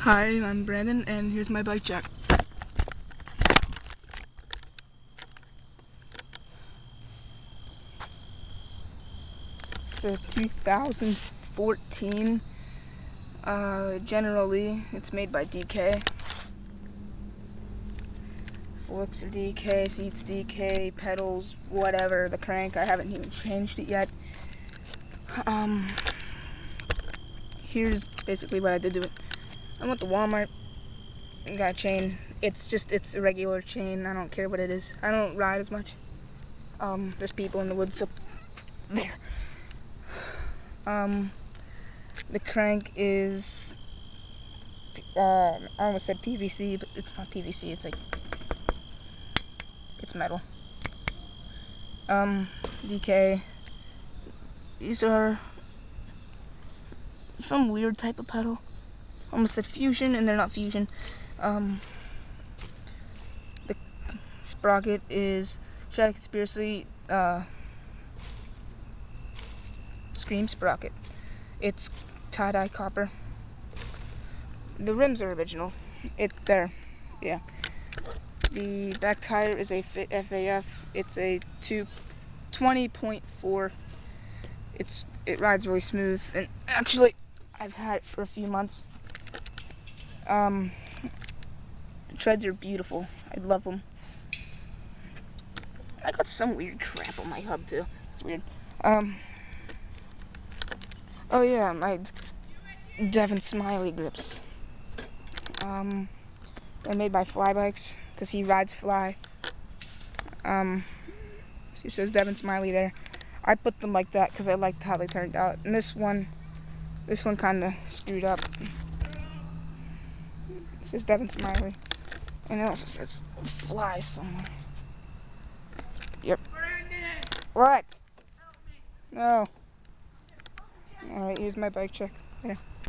Hi, I'm Brandon, and here's my bike check. It's a 2014. Generally, it's made by DK. Forks are DK, seats DK, pedals, whatever. The crank, I haven't even changed it yet. Here's basically what I did to it. I went to Walmart and got a chain. It's a regular chain. I don't care what it is. I don't ride as much. There's people in the woods up there. The crank is, I almost said PVC, but it's not PVC, it's metal. DK, these are some weird type of pedal. Almost said fusion, and they're not fusion. The sprocket is Shadow Conspiracy, Scream sprocket. It's tie-dye copper. The rims are original. Yeah. The back tire is a FAF. It's a 20.4. It rides really smooth, and actually, I've had it for a few months. The treads are beautiful. I love them. I got some weird crap on my hub too. It's weird. Oh yeah, my Devin Smiley grips. They're made by Fly Bikes, because he rides Fly. She says Devin Smiley there. I put them like that because I liked how they turned out. And this one kind of screwed up. It says Devin Smiley. And it also says Fly somewhere. Yep. What? No. Alright, here's my bike check. There.